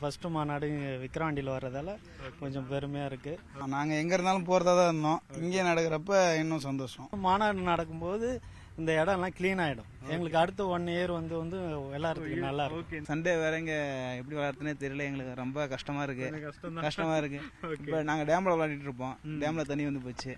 First மாநாடு விக்கிரவாண்டியில் வர்றதால கொஞ்சம் பெருமையாக இருக்குது. நாங்கள் எங்கே இருந்தாலும் போகிறதா தான் இருந்தோம். இங்கே நடக்கிறப்ப இன்னும் சந்தோஷம். மாநாடு நடக்கும்போது இந்த இடம்லாம் க்ளீன் ஆகிடும். எங்களுக்கு அடுத்த 1 இயர் வந்து எல்லாத்துக்கும் நல்லா இருக்கும். சண்டே வேற இங்கே எப்படி விளையாடுறதுனே தெரியல. எங்களுக்கு ரொம்ப கஷ்டமாக இருக்கு. இப்போ நாங்கள் டேமில் விளையாடிட்டு இருப்போம். டேமில் தண்ணி வந்து போச்சு.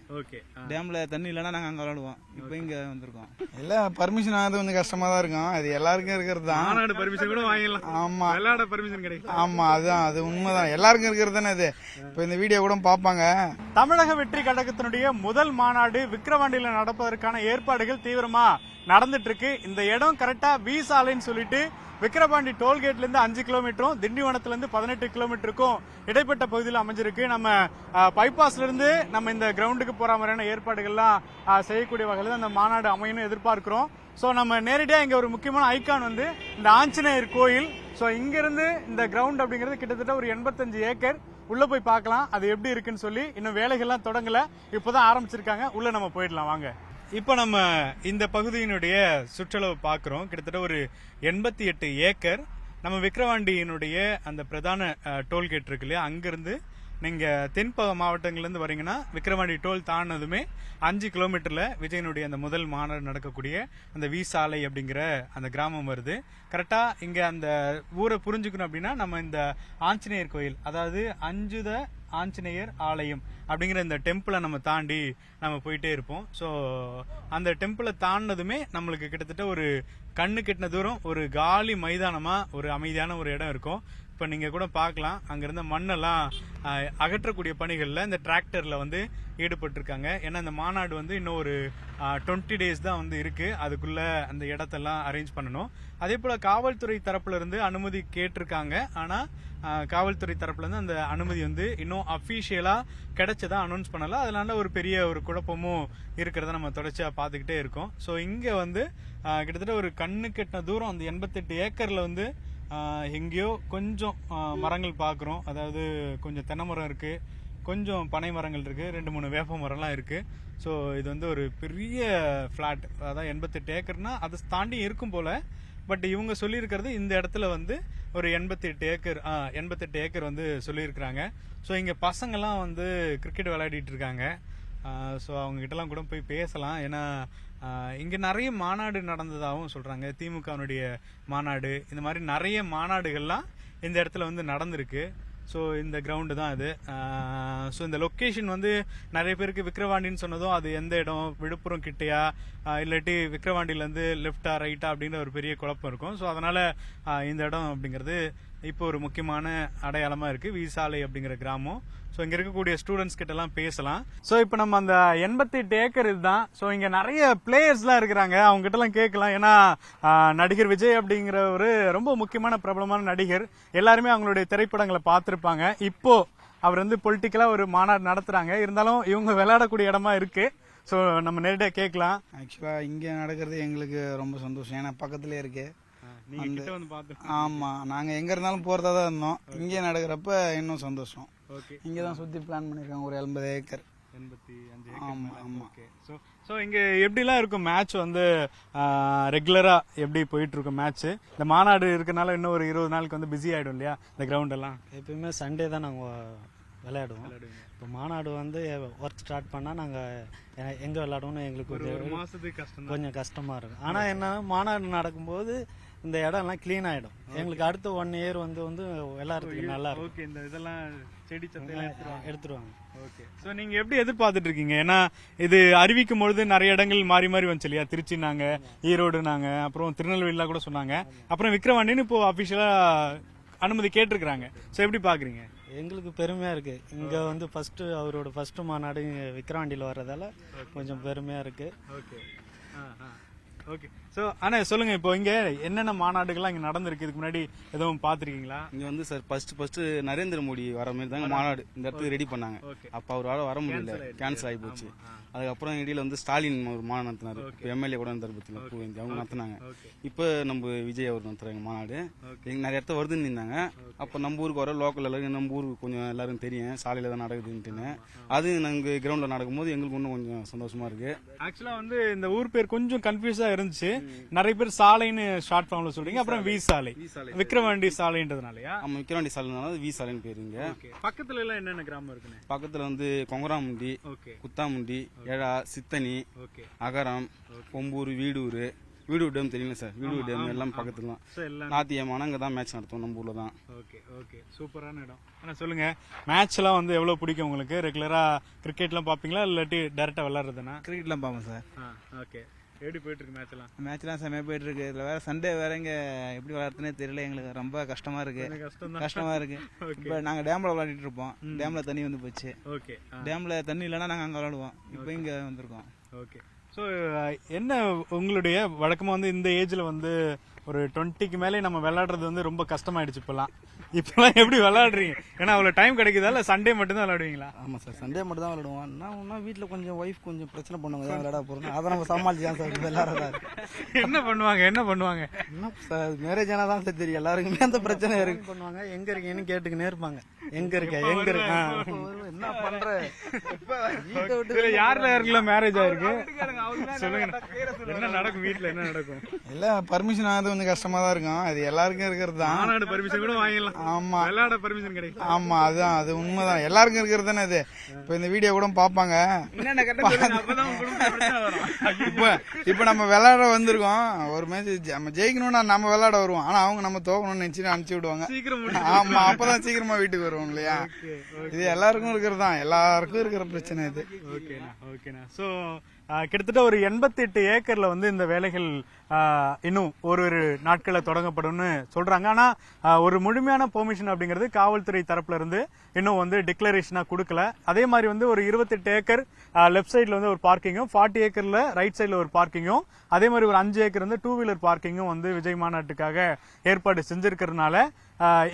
டேமில் தண்ணி இல்லைன்னா நாங்கள் அங்கே விளையாடுவோம். இப்போ இங்கே வந்திருக்கோம். எல்லாம் பர்மிஷன் ஆகிறது கொஞ்சம் கஷ்டமாக தான் இருக்கும். அது எல்லாருக்கும் இருக்கிறது தான். மாநாடு பர்மிஷன் கூட வாங்கிடலாம். ஆமாம், விளையாட பர்மிஷன் கிடைக்கும். ஆமாம், அதுதான், அது உண்மைதான். எல்லாருக்கும் இருக்கிறது தானே இது. இப்போ இந்த வீடியோ கூட பார்ப்பாங்க. தமிழக வெற்றி கழகத்தினுடைய முதல் மாநாடு விக்கிரவாண்டியில நடப்பதற்கான ஏற்பாடுகள் தீவிரமா நடந்துட்டு இருக்கு. இந்த இடம் கரெக்டா வி சாலைன்னு சொல்லிட்டு விக்கிரவாண்டி டோல்கேட்ல இருந்து 5 கிலோமீட்டரும் திண்டிவனத்துல இருந்து 18 கிலோமீட்டருக்கும் இடைப்பட்ட பகுதியில் அமைஞ்சிருக்கு. நம்ம பைபாஸ்ல இருந்து நம்ம இந்த கிரவுண்டுக்கு போற மாதிரியான ஏற்பாடுகள்லாம் செய்யக்கூடிய வகையில் அந்த மாநாடு அமையணும் எதிர்பார்க்கிறோம். ஸோ நம்ம நேரடியாக இங்க ஒரு முக்கியமான ஐகான் வந்து இந்த ஆஞ்சநேயர் கோயில். ஸோ இங்க இருந்து இந்த கிரவுண்ட் அப்படிங்கிறது கிட்டத்தட்ட ஒரு 85 ஏக்கர். உள்ள போய் பார்க்கலாம் அது எப்படி இருக்குன்னு சொல்லி. இன்னும் வேலைகள்லாம் தொடங்கல, இப்போதான் ஆரம்பிச்சிருக்காங்க. உள்ள நம்ம போயிடலாம் வாங்க. இப்போ நம்ம இந்த பகுதியினுடைய சுற்றளவு பார்க்குறோம். கிட்டத்தட்ட ஒரு 88 ஏக்கர். நம்ம விக்கிரவாண்டியினுடைய அந்த பிரதான டோல்கேட் இருக்கு இல்லையா, அங்கிருந்து நீங்கள் தென் மாவட்டங்கள்லேருந்து வரீங்கன்னா விக்கிரவாண்டி டோல் தாண்டதுமே 5 கிலோமீட்டரில் விஜயனுடைய அந்த முதல் மாநாடு நடக்கக்கூடிய அந்த வி சாலை அப்படிங்கிற அந்த கிராமம் வருது. கரெக்டாக இங்கே அந்த ஊரை புரிஞ்சுக்கணும் அப்படின்னா நம்ம இந்த ஆஞ்சநேயர் கோயில், அதாவது அஞ்சுத ஆஞ்சநேயர் ஆலயம் அப்படிங்கிற இந்த டெம்பிளை நம்ம தாண்டி நம்ம போயிட்டே இருப்போம். ஸோ அந்த டெம்பிளை தாண்டினதுமே நம்மளுக்கு கிட்டத்தட்ட ஒரு கண்ணு கெட்டின தூரம் ஒரு காலி மைதானமாக ஒரு அமைதியான ஒரு இடம் இருக்கும். இப்போ நீங்கள் கூட பார்க்கலாம், அங்கேருந்த மண்ணெல்லாம் அகற்றக்கூடிய பணிகளில் இந்த டிராக்டரில் வந்து ஈடுபட்டிருக்காங்க. ஏன்னா இந்த மாநாடு வந்து இன்னும் ஒரு 20 டேஸ் தான் வந்து இருக்குது. அதுக்குள்ளே அந்த இடத்தெல்லாம் அரேஞ்ச் பண்ணணும். அதே போல் காவல்துறை தரப்புல இருந்து அனுமதி கேட்டிருக்காங்க. ஆனால் காவல்துறை தரப்புல இருந்து அந்த அனுமதி வந்து இன்னும் அஃபீஷியலா கிடைச்சதா அனௌன்ஸ் பண்ணல. அதனால ஒரு பெரிய ஒரு குழப்பமும் இருக்கிறத நம்ம தொடர்ச்சியா பார்த்துக்கிட்டே இருக்கோம். ஸோ இங்க வந்து கிட்டத்தட்ட ஒரு கண்ணு கெட்டின தூரம் அந்த 88 ஏக்கர்ல வந்து எங்கேயோ கொஞ்சம் மரங்கள் பார்க்குறோம். அதாவது கொஞ்சம் தென்னை மரம் இருக்கு, கொஞ்சம் பனை மரங்கள் இருக்கு, 2-3 வேப்ப மரம்லாம் இருக்கு. ஸோ இது வந்து ஒரு பெரிய ஃபிளாட். அதாவது 88 ஏக்கர்னா அதை தாண்டி இருக்கும் போல. பட் இவங்க சொல்லியிருக்கிறது இந்த இடத்துல வந்து ஒரு 88 ஏக்கர் வந்து சொல்லியிருக்கிறாங்க. ஸோ இங்கே பசங்கள்லாம் வந்து கிரிக்கெட் விளையாடிட்டு இருக்காங்க. ஸோ அவங்க கிட்டலாம் கூட போய் பேசலாம். ஏன்னா இங்கே நிறைய மாநாடு நடந்ததாகவும் சொல்கிறாங்க. திமுகவினுடைய மாநாடு, இந்த மாதிரி நிறைய மாநாடுகள்லாம் இந்த இடத்துல வந்து நடந்திருக்கு. ஸோ இந்த கிரவுண்டு தான் இது. ஸோ இந்த லொக்கேஷன் வந்து நிறைய பேருக்கு விக்கிரவாண்டின்னு சொன்னதும் அது எந்த இடம், விழுப்புரம் கிட்டையா இல்லாட்டி விக்கிரவாண்டியிலேருந்து லெஃப்டா ரைட்டா அப்படின்ற ஒரு பெரிய குழப்பம் இருக்கும். ஸோ அதனால் இந்த இடம் அப்படிங்கிறது இப்போ ஒரு முக்கியமான அடையாளமாக இருக்குது, வி சாலை அப்படிங்கிற கிராமம். ஸோ இங்கே இருக்கக்கூடிய ஸ்டூடெண்ட்ஸ் கிட்டலாம் பேசலாம். ஸோ இப்போ நம்ம அந்த 88 ஏக்கர் இதுதான். ஸோ இங்கே நிறைய பிளேயர்ஸ்லாம் இருக்கிறாங்க, அவங்க கிட்டலாம் கேட்கலாம். ஏன்னா நடிகர் விஜய் அப்படிங்கிற ஒரு ரொம்ப முக்கியமான பிரபலமான நடிகர். எல்லாருமே அவங்களுடைய திரைப்படங்களை பார்த்துருப்பாங்க. இப்போ அவர் வந்து பொலிட்டிக்கலாக ஒரு மாநாடு நடத்துகிறாங்க. இருந்தாலும் இவங்க விளையாடக்கூடிய இடமா இருக்கு. ஸோ நம்ம நேரடியாக கேட்கலாம். ஆக்சுவலாக இங்கே நடக்கிறது எங்களுக்கு ரொம்ப சந்தோஷம். ஏன்னா பக்கத்துலேயே இருக்கு. ஆமாம், நாங்கள் எங்கே இருந்தாலும் போகிறதா தான் இருந்தோம். இங்கே நடக்கிறப்ப இன்னும் சந்தோஷம். இங்கே தான் சுற்றி பிளான் பண்ணியிருக்காங்க ஒரு 80 ஏக்கர். 85 ஆமாம் ஆமாம். ஸோ இங்கே எப்படிலாம் இருக்கும் மேட்ச் வந்து ரெகுலராக எப்படி போயிட்டு இருக்கும் மேட்ச்சு? இந்த மாநாடு இருக்கனால இன்னும் ஒரு 20 நாளுக்கு வந்து பிஸி ஆகிடும் இல்லையா இந்த கிரவுண்டெல்லாம்? எப்பயுமே சண்டே தான் நாங்கள் விளையாடுவோம். இப்போ மாநாடு வந்து ஒர்க் ஸ்டார்ட் பண்ணால் நாங்கள் எங்கே விளையாடுவோம்னு எங்களுக்கு ஒரு மாதத்துக்கு கொஞ்சம் கஷ்டமாக இருக்கும். ஆனால் என்ன, மாநாடு நடக்கும்போது இந்த இடம்லாம் க்ளீன் ஆகிடும். எங்களுக்கு அடுத்த 1 இயர் வந்து எல்லாத்துக்கும் நல்லா இருக்கும். ஓகே, இந்த இதெல்லாம் செடி சத்தையெல்லாம் எடுத்துருவாங்க. ஓகே. ஸோ நீங்கள் எப்படி எதிர்பார்த்துட்டு இருக்கீங்க? ஏன்னா இது அறிவிக்கும் பொழுது நிறைய இடங்கள் மாறி மாறி வந்துச்சு இல்லையா? திருச்சினாங்க, ஈரோடுனாங்க, அப்புறம் திருநெல்வேலிலாம் கூட சொன்னாங்க. அப்புறம் விக்கிரவாண்டின்னு இப்போ அஃபிஷியலாக அனுமதி கேட்டிருக்கிறாங்க. ஸோ எப்படி பார்க்குறீங்க? எங்களுக்கு பெருமையாக இருக்குது. இங்கே வந்து அவரோட ஃபர்ஸ்ட் மாநாடு விக்கிரவாண்டியில் வர்றதால கொஞ்சம் பெருமையாக இருக்குது. Okay okay. ஸோ அண்ணா சொல்லுங்க, இப்போ இங்கே என்னென்ன மாநாடுகள்லாம் இங்கே நடந்திருக்கு? இதுக்கு முன்னாடி எதுவும் பார்த்துருக்கீங்களா? இங்கே வந்து சார் ஃபர்ஸ்ட் நரேந்திர மோடி வர மாதிரி தாங்க மாநாடு இந்த இடத்துக்கு ரெடி பண்ணாங்க. அப்போ அவரால் வர முடியல, கேன்சல் ஆகி போச்சு. அதுக்கப்புறம் இடையில வந்து ஸ்டாலின் ஒரு மாநாடு நடத்தினாரு. இப்போ எம்எல்ஏ கூட இருந்தார் பத்தியில் பூவேந்தி, அவங்க நடத்தினாங்க. இப்போ நம்ம விஜய் அவர் நடத்துறாங்க மாநாடு. எங்க நிறைய இடத்த வருதுன்னு இருந்தாங்க. அப்போ நம்ம ஊருக்கு வர லோக்கல் எல்லாரும், நம்ம ஊருக்கு கொஞ்சம் எல்லாரும் தெரியும் சாலையில தான் நடக்குதுன்ட்டுன்னு. அது நாங்கள் கிரவுண்டில் நடக்கும்போது எங்களுக்கு இன்னும் கொஞ்சம் சந்தோஷமா இருக்கு. ஆக்சுவலாக வந்து இந்த ஊர் பேர் கொஞ்சம் கன்ஃபியூஸாக இருந்துச்சு. நிறைய பேர் சாலைன்னு ஷார்ட் ஃபார்ம்ல சொல்றீங்க, அப்புறம் வி சாலை, விக்கிரவாண்டி சாலைன்றதுனாலயா? ஆமா, விக்கிரவாண்டி சாலைனால வி சாலைன்னு பேருங்க. பக்கத்துல எல்லாம் என்னென்ன கிராமம் இருக்குன்னு? பக்கத்துல வந்து கொங்கராமுண்டி, குத்தாமுண்டி, எழா, சித்தனி, அகரம், கொம்பூர், வீடூர் டேம் தெரியுங்களா சார்? வீடூர் டேம் எல்லாம் பக்கத்துல தான். நாத்தியமான அங்கே தான் மேட்ச் நடத்துவோம் நம்ம ஊர்ல தான். ஓகே சூப்பரான இடம். ஆனா சொல்லுங்க, மேட்ச் எல்லாம் வந்து எவ்வளவு பிடிக்கும் உங்களுக்கு? ரெகுலரா கிரிக்கெட் எல்லாம் பாப்பீங்களா இல்லாட்டி டைரக்டா விளையாடுறதுனா? கிரிக்கெட்லாம் பார்ப்போம் சார். ஓகே, எப்படி போயிட்டு இருக்கு மேட்ச் எல்லாம்? மேட்ச்லாம் செம்மையா போயிட்டு இருக்கு. இதுல வேற சண்டே வேற இங்க எப்படி விளையாடுறதுனே தெரியல, எங்களுக்கு ரொம்ப கஷ்டமா இருக்கு. இப்ப நாங்க டேம்ல விளையாடிட்டு இருப்போம், டேம்ல தண்ணி வந்து போச்சு. டேம்ல தண்ணி இல்லைன்னா நாங்க அங்க விளையாடுவோம். இப்போ இங்க வந்திருக்கோம். ஓகே, ஸோ என்ன உங்களுடைய வழக்கமாக வந்து இந்த ஏஜில் வந்து ஒரு 20க்கு மேலே நம்ம விளையாடுறது வந்து ரொம்ப கஷ்டமாயிடுச்சு. இப்பெல்லாம் எப்படி விளையாடுறீங்க? ஏன்னா அவ்வளோ டைம் கிடைக்குதா இல்லை சண்டே மட்டும் தான் விளையாடுவீங்களா? ஆமாம் சார், சண்டே மட்டும் தான் விளையாடுவோம். ஒன்றா வீட்டில் கொஞ்சம் ஒய்ஃப் கொஞ்சம் பிரச்சனை பண்ணுவாங்க தான் விளையாட போகிறோம். அதை நம்ம சமாளிச்சான் சார் விளையாடுறதா. என்ன பண்ணுவாங்க? என்ன சார், மேரேஜ் ஆனால் தான் சார் தெரியும் எல்லாருக்குமே அந்த பிரச்சனை இருக்கு. பண்ணுவாங்க, எங்க இருக்கீங்கன்னு கேட்டுக்கினே இருப்பாங்க. எங்க இருக்க என்ன பண்ற? யாருல மேரேஜ் ஆயிருக்கு சொல்லுங்க, என்ன நடக்கும் வீட்டுல? என்ன நடக்கும்? இல்ல பர்மிஷன் ஆகுது கொஞ்சம் கஷ்டமா தான் இருக்கும். அது எல்லாருக்கும் இருக்கிறது தான். மாநாடு பர்மிஷன் கூட வாங்கிடலாம். ஆமா, விளையாட பர்மிஷன் கிடைக்கும். ஆமா, அதுதான், அது உண்மைதான். எல்லாருக்கும் இருக்கிறது தானே இது. இப்ப இந்த வீடியோ கூட பாப்பாங்க. இப்ப நம்ம விளையாட வந்திருக்கோம். ஒரு மேட்ச் நம்ம ஜெயிக்கணும்னா நம்ம விளையாட வருவோம். ஆனா அவங்க நம்ம தோக்கணும்னு நினைச்சு அனுப்பிச்சு விடுவாங்க. ஆமா, அப்பதான் சீக்கிரமா வீட்டுக்கு வருவோம் இல்லையா? இது எல்லாருக்கும் இருக்கிறது தான், எல்லாருக்கும் இருக்கிற பிரச்சனை இது. ஓகேண்ணா. சோ கிட்டத்தட்ட ஒரு 88 ஏக்கர்ல வந்து இந்த வேலைகள் இன்னும் ஒரு நாட்களை தொடங்கப்படும்னு சொல்றாங்க. ஆனா ஒரு முழுமையான பெர்மிஷன் அப்படிங்கிறது காவல்துறை தரப்புல இருந்து இன்னும் வந்து டிக்ளரேஷனா கொடுக்கல. அதே மாதிரி வந்து ஒரு 28 ஏக்கர் லெப்ட் சைட்ல வந்து ஒரு பார்க்கிங்கும், 40 ஏக்கர்ல ரைட் சைட்ல ஒரு பார்க்கிங்கும், அதே மாதிரி ஒரு 5 ஏக்கர் வந்து 2 வீலர் பார்க்கிங்கும் வந்து விஜய் மாநாட்டுக்காக ஏற்பாடு செஞ்சிருக்கிறதுனால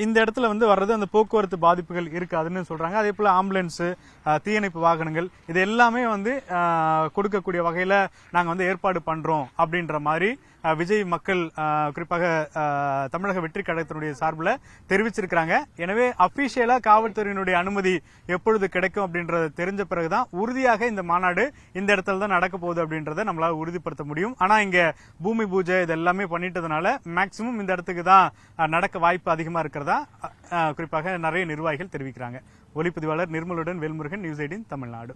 இந்த இடத்துல வந்து வர்றது அந்த போக்குவரத்து பாதிப்புகள் இருக்காதுன்னு சொல்றாங்க. அதே போல ஆம்புலன்ஸ், தீயணைப்பு வாகனங்கள் இது எல்லாமே வந்து கொடுக்கக்கூடிய வகையில நாங்க வந்து ஏற்பாடு பண்றோம் அப்படின்ற மாதிரி விஜய் மக்கள் குறிப்பாக தமிழக வெற்றி கழகத்தினுடைய சார்பில் தெரிவிச்சிருக்கிறாங்க. எனவே அபிஷியலா காவல்துறையினுடைய அனுமதி எப்பொழுது கிடைக்கும் அப்படின்றது தெரிஞ்ச பிறகுதான் உறுதியாக இந்த மாநாடு இந்த இடத்துல தான் நடக்க போகுது அப்படின்றத நம்மளால உறுதிப்படுத்த முடியும். ஆனா இங்க பூமி பூஜை இது எல்லாமே பண்ணிட்டதுனால மேக்சிமம் இந்த இடத்துக்கு தான் நடக்க வாய்ப்பு அதிகமா இருக்கிறதா குறிப்பாக நிறைய நிர்வாகிகள் தெரிவிக்கிறாங்க. ஒளிப்பதிவாளர் நிர்மலுடன் வேல்முருகன், நியூஸ் 18 தமிழ்நாடு.